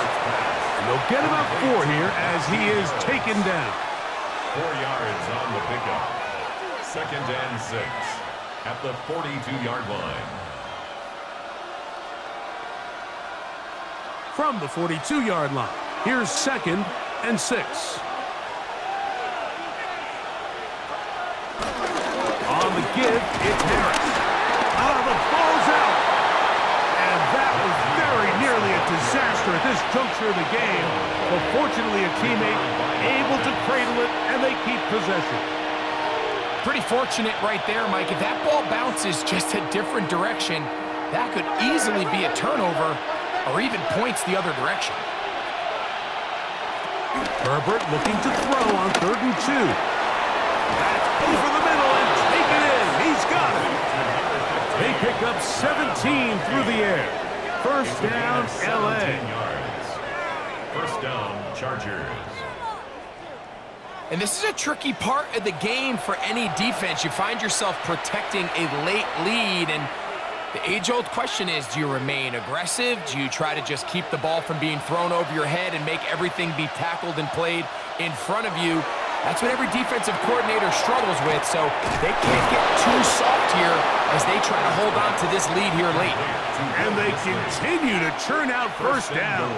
And they'll get about 4 here as he is taken down. 4 yards on the pickup. 2nd and 6 at the 42-yard line. From the 42-yard line, here's 2nd and 6. On the give, it's Harris. The ball's out. And that was very nearly a disaster at this juncture of the game. But fortunately, a teammate able to cradle it, and they keep possession. Pretty fortunate right there, Mike. If that ball bounces just a different direction, that could easily be a turnover or even points the other direction. Herbert looking to throw on 3rd and 2. That's over the middle and taken in. He's got it. They pick up 17 through the air. First down, LA. 17 yards. First down, Chargers. And this is a tricky part of the game for any defense. You find yourself protecting a late lead, and the age-old question is, do you remain aggressive? Do you try to just keep the ball from being thrown over your head and make everything be tackled and played in front of you? That's what every defensive coordinator struggles with, so they can't get too soft here as they try to hold on to this lead here late. And they continue to churn out first down.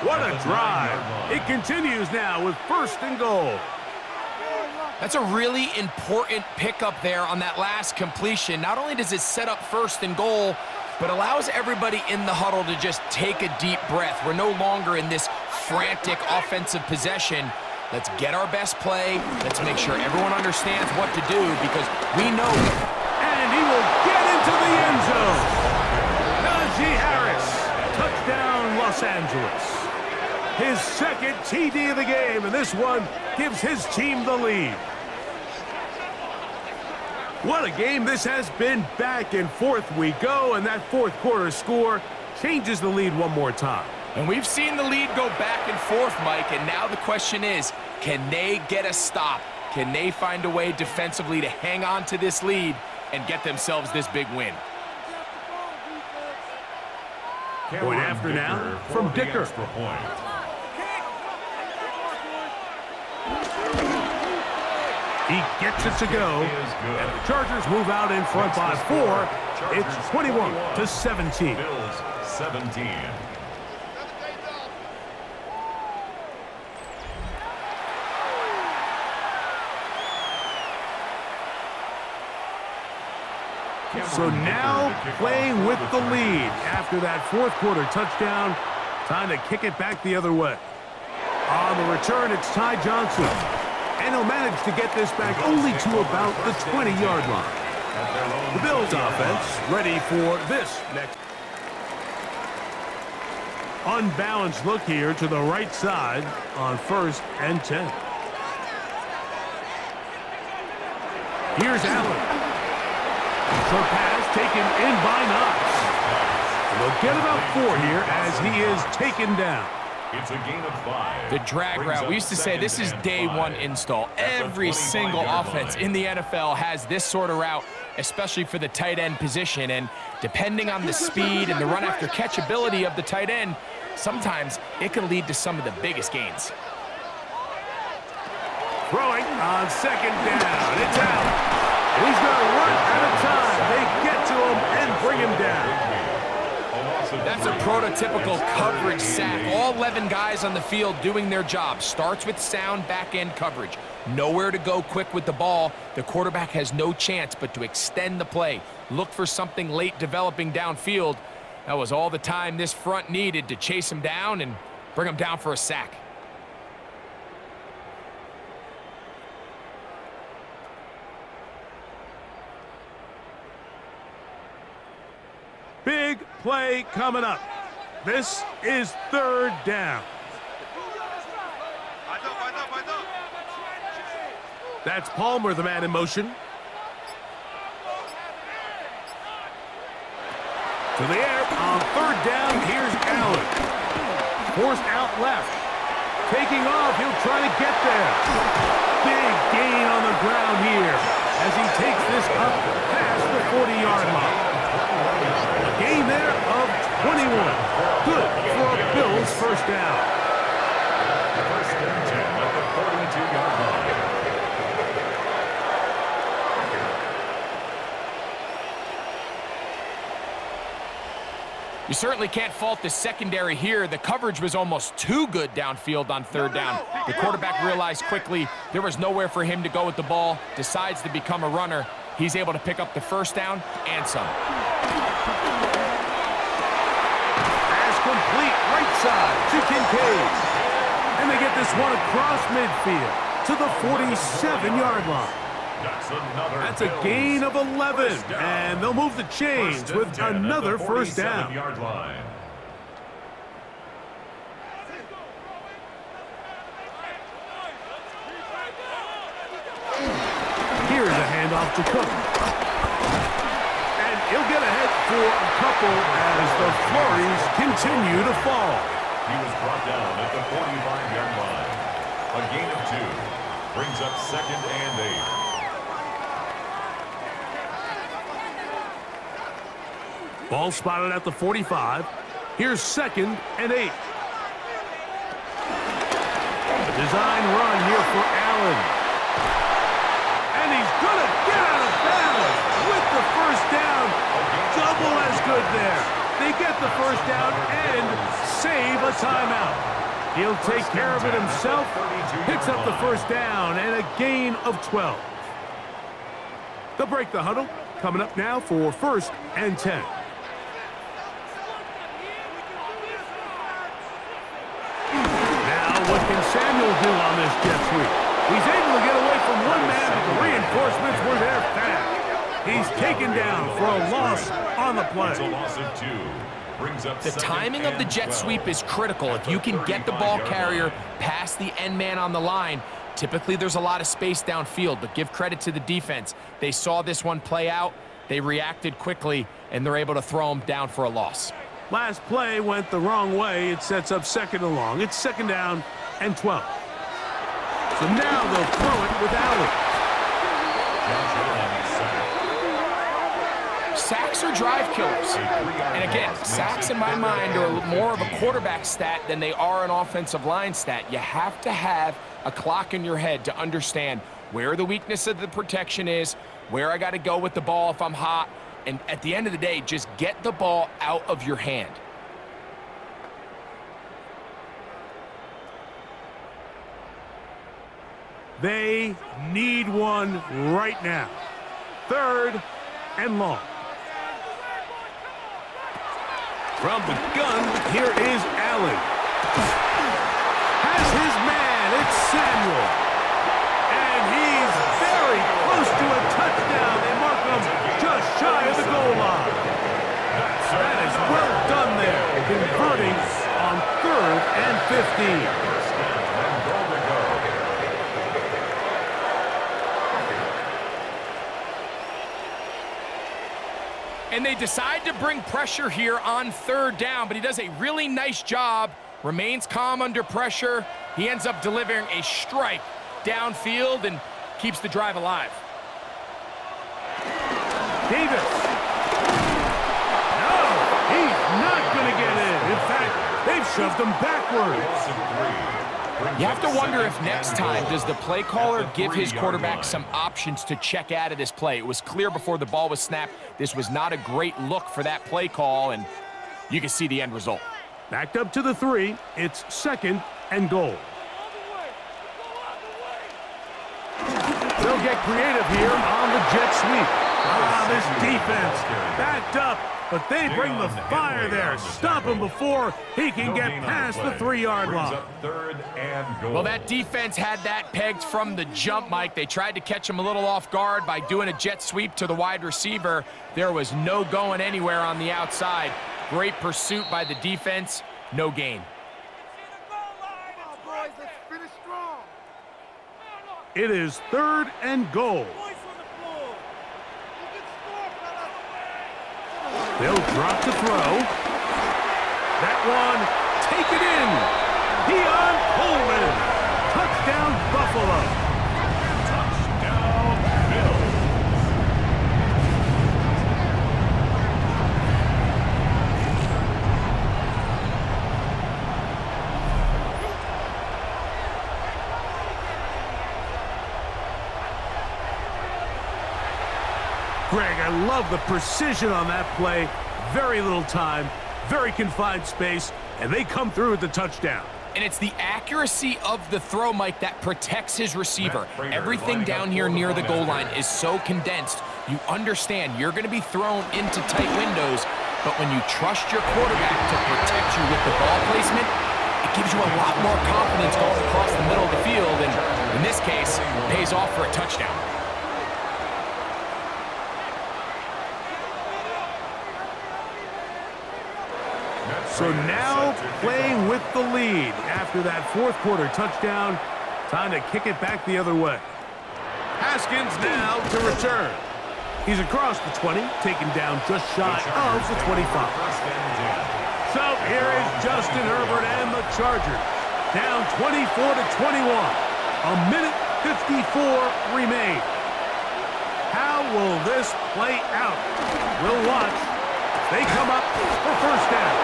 What a drive. It continues now with first and goal. That's a really important pickup there on that last completion. Not only does it set up first and goal, but allows everybody in the huddle to just take a deep breath. We're no longer in this frantic offensive possession. Let's get our best play. Let's make sure everyone understands what to do because we know. And he will get into the end zone. Najee Harris, touchdown Los Angeles. His second TD of the game, and this one gives his team the lead. What a game this has been. Back and forth we go, and that fourth quarter score changes the lead one more time. And we've seen the lead go back and forth, Mike, and now the question is, can they get a stop? Can they find a way defensively to hang on to this lead and get themselves this big win? Point after now from Dicker. He gets it to go, and the Chargers move out in front by 4. It's 21-17. Bills 17. So now playing with the lead after that fourth quarter touchdown. Time to kick it back the other way. On the return, it's Ty Johnson. And he'll manage to get this back only to about the 20-yard line. The Bills offense ready for this next. Unbalanced look here to the right side on 1st and 10. Here's Allen. Short pass taken in by Knox. And they'll get about 4 here as he is taken down. It's a gain of 5. The drag route. We used to say this is day one install. Every single offense in the NFL has this sort of route, especially for the tight end position. And depending on the speed and the run after catch ability of the tight end, sometimes it can lead to some of the biggest gains. Throwing on 2nd down. It's out. He's going to run out of time. They get to him and bring him down. That's a prototypical coverage sack. All 11 guys on the field doing their job. Starts with sound back-end coverage. Nowhere to go quick with the ball. The quarterback has no chance but to extend the play. Look for something late developing downfield. That was all the time this front needed to chase him down and bring him down for a sack. Big play coming up. This is 3rd down. That's Palmer, the man in motion. To the air on 3rd down. Here's Allen. Forced out left. Taking off. He'll try to get there. Big gain on the ground here as he takes this up past the 40-yard line. A gain there of 21. Good for a Bills first down. First and 10 at the 42-yard line. You certainly can't fault the secondary here. The coverage was almost too good downfield on 3rd down. The quarterback realized quickly there was nowhere for him to go with the ball, decides to become a runner. He's able to pick up the first down and some. Pass complete right side to Kincaid. And they get this one across midfield to the 47-yard line. That's a gain of 11, and they'll move the chains with another first down. Here's a handoff to Cook. And he'll get ahead for a couple as the flurries continue to fall. He was brought down at the 45-yard line. A gain of 2 brings up 2nd and 8. Ball spotted at the 45. Here's 2nd and 8. A design run here for Allen. And he's going to get out of bounds with the first down. Double as good there. They get the first down and save a timeout. He'll take care of it himself. Picks up the first down and a gain of 12. They'll break the huddle. Coming up now for 1st and 10. What can Samuel do on this jet sweep? He's able to get away from one man, but the reinforcements were there fast. He's taken down for a loss on the play. It's a loss of 2. Brings up the timing of the jet sweep is critical. If you can get the ball carrier past the end man on the line, typically there's a lot of space downfield, but give credit to the defense. They saw this one play out, they reacted quickly, and they're able to throw him down for a loss. Last play went the wrong way. It sets up 2nd and long. It's 2nd down and 12. So now they'll throw it with Allen. Sacks are drive killers. And again, sacks in my mind are more of a quarterback stat than they are an offensive line stat. You have to have a clock in your head to understand where the weakness of the protection is, where I got to go with the ball if I'm hot, and at the end of the day, just get the ball out of your hand. They need one right now. 3rd and long. From the gun, here is Allen. Has his man, it's Samuel. And he's very close to a touchdown. They mark him just shy of the goal line. That is well done there, converting on 3rd and 15. And they decide to bring pressure here on 3rd down, but he does a really nice job, remains calm under pressure. He ends up delivering a strike downfield and keeps the drive alive. Davis. No, he's not going to get in. In fact, they've shoved him backwards. You have to wonder if next time does the play caller give his quarterback some options to check out of this play. It was clear before the ball was snapped. This was not a great look for that play call, and you can see the end result. Backed up to the 3. It's 2nd and goal. They'll get creative here on the jet sweep. This defense backed up, but they bring the fire there. Stop him before he can get past the 3-yard line. 3rd and goal. Well, that defense had that pegged from the jump, Mike. They tried to catch him a little off guard by doing a jet sweep to the wide receiver. There was no going anywhere on the outside. Great pursuit by the defense. No gain. It is 3rd and goal. They'll drop to throw. That one, take it in. Deion Coleman. Touchdown, Buffalo. Touchdown, Bills. Greg, I love the precision on that play. Very little time, very confined space, and they come through with the touchdown. And it's the accuracy of the throw, Mike, that protects his receiver. Everything down here near the goal line is so condensed. You understand you're going to be thrown into tight windows, but when you trust your quarterback to protect you with the ball placement, it gives you a lot more confidence going across the middle of the field, and in this case, it pays off for a touchdown. So now playing with the lead after that 4th quarter touchdown. Time to kick it back the other way. Haskins now to return. He's across the 20, taken down just shy of the 25. So here is Justin Herbert and the Chargers, down 24-21. A minute 54 remain. How will this play out? We'll watch. They come up for first down.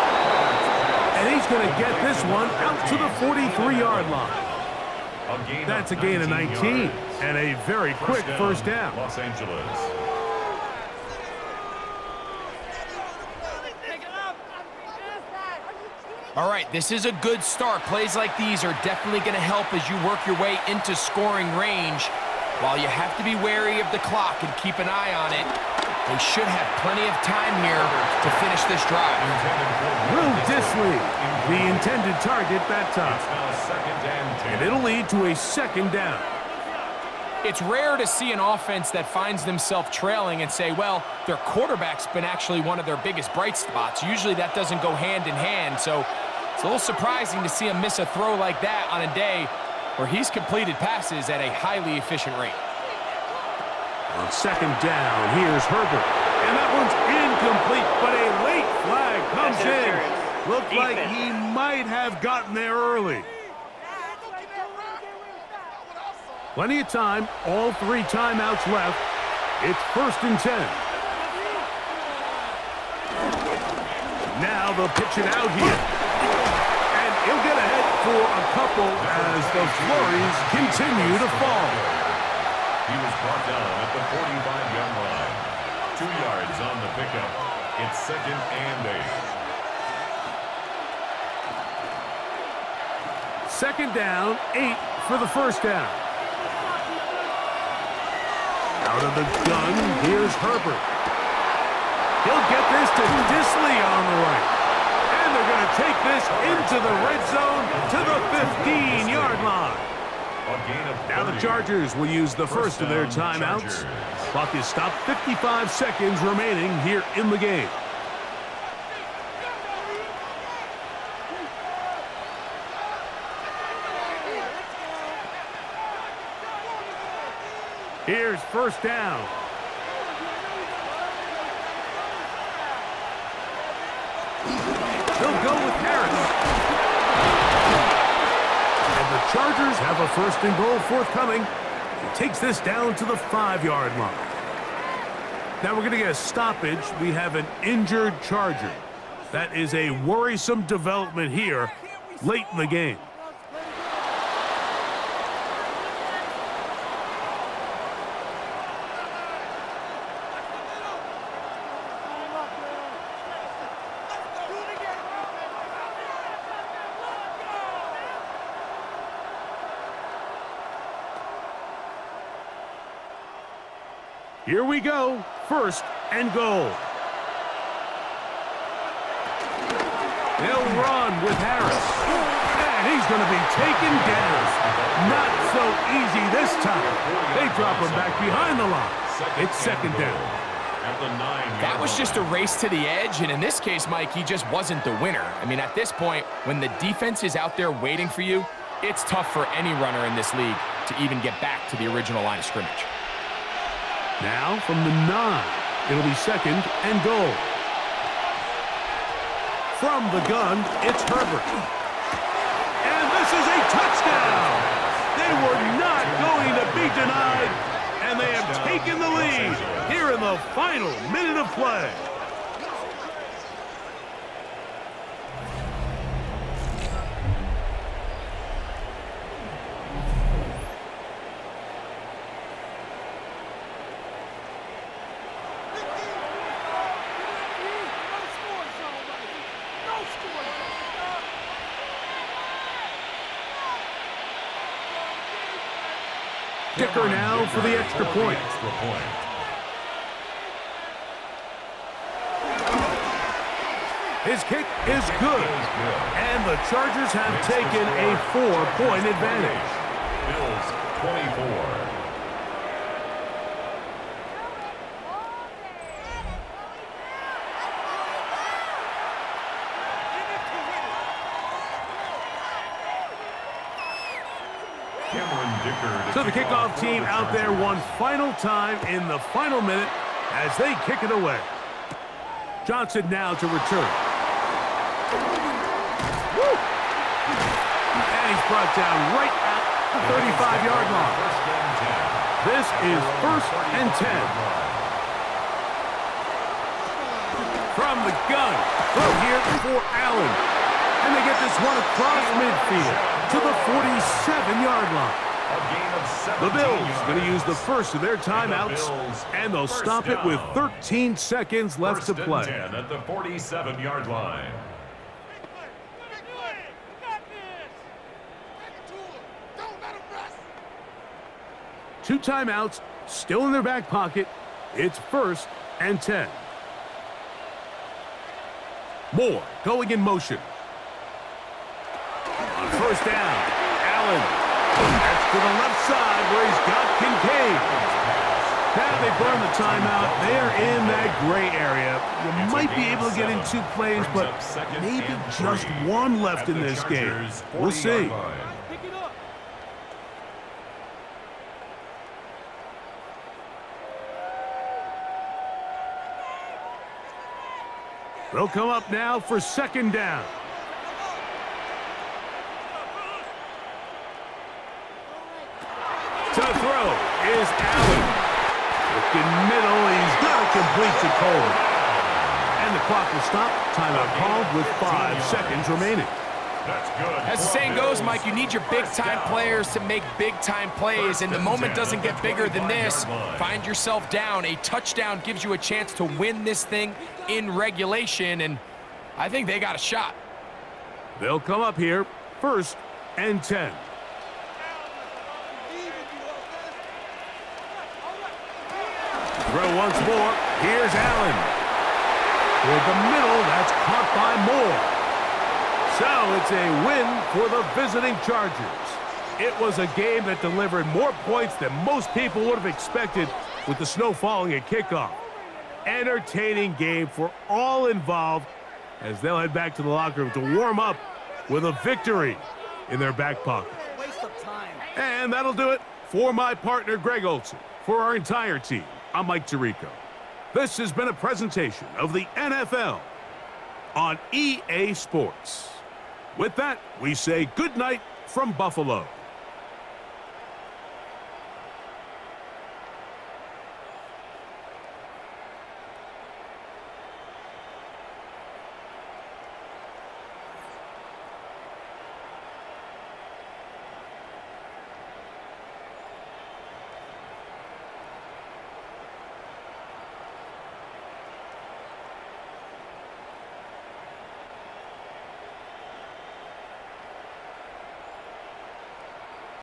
And he's going to get this one out to the 43-yard line. That's a gain of 19 and a very quick first down. Los Angeles. All right, this is a good start. Plays like these are definitely going to help as you work your way into scoring range. While you have to be wary of the clock and keep an eye on it, they should have plenty of time here to finish this drive. Will Disley, the intended target that time. And it'll lead to a second down. It's rare to see an offense that finds themselves trailing and say, well, their quarterback's been actually one of their biggest bright spots. Usually that doesn't go hand in hand, so it's a little surprising to see him miss a throw like that on a day where he's completed passes at a highly efficient rate. On second down, here's Herbert. And that one's incomplete, but a late flag comes in. Looked like he might have gotten there early. Plenty of time, all 3 timeouts left. It's 1st and 10. Now they'll pitch it out here. And he'll get ahead for a couple as the flurries continue to fall. He was brought down at the 45-yard line. 2 yards on the pickup. It's 2nd and 8. Second down, 8 for the first down. Out of the gun, here's Herbert. He'll get this to Disley on the right. And they're going to take this into the red zone to the 15-yard line. Now the Chargers will use the first of their timeouts. Clock is stopped, 55 seconds remaining here in the game. Here's first down. They'll go with Harris. And the Chargers have a 1st and goal forthcoming. He takes this down to the 5-yard line. Now we're going to get a stoppage. We have an injured Charger. That is a worrisome development here late in the game. Here we go, 1st and goal. They'll run with Harris. And he's going to be taken down. Not so easy this time. They drop him back behind the line. It's 2nd down. That was just a race to the edge, and in this case, Mike, he just wasn't the winner. I mean, at this point, when the defense is out there waiting for you, it's tough for any runner in this league to even get back to the original line of scrimmage. Now from the 9, it'll be 2nd and goal. From the gun, it's Herbert. And this is a touchdown! They were not going to be denied, and they have taken the lead here in the final minute of play. Kicker now for the extra point. His kick is good. And the Chargers have taken a 4-point advantage. Bills 24. So the kickoff team out there one final time in the final minute as they kick it away. Johnson now to return. Woo! And he's brought down right at the 35-yard line. This is 1st and 10. From the gun, throw here for Allen. And they get this one across midfield to the 47-yard line. The Bills going to use the first of their timeouts, and they'll stop it with 13 seconds left to play. 10 at the 47-yard line. Two timeouts still in their back pocket. It's 1st and 10. Moore going in motion. On 1st down, Allen. That's to the left side where he's got Kincaid. Now they burn the timeout. They're in that gray area. You might be able to get in 2 plays, but maybe just one left in this game. We'll see. They'll come up now for 2nd down. To throw is Allen. Looking middle, he's got to complete to Cole. And the clock will stop. Timeout called with 5 seconds remaining. That's good. As the saying goes, Mike, you need your big-time players to make big-time plays, and the moment doesn't get bigger than this. Find yourself down. A touchdown gives you a chance to win this thing in regulation, and I think they got a shot. They'll come up here, 1st and 10. Throw once more. Here's Allen. Toward the middle, that's caught by Moore. So it's a win for the visiting Chargers. It was a game that delivered more points than most people would have expected with the snow falling at kickoff. Entertaining game for all involved as they'll head back to the locker room to warm up with a victory in their back pocket. Waste of time. And that'll do it for my partner, Greg Olson. For our entire team, I'm Mike Tirico. This has been a presentation of the NFL on EA Sports. With that, we say good night from Buffalo.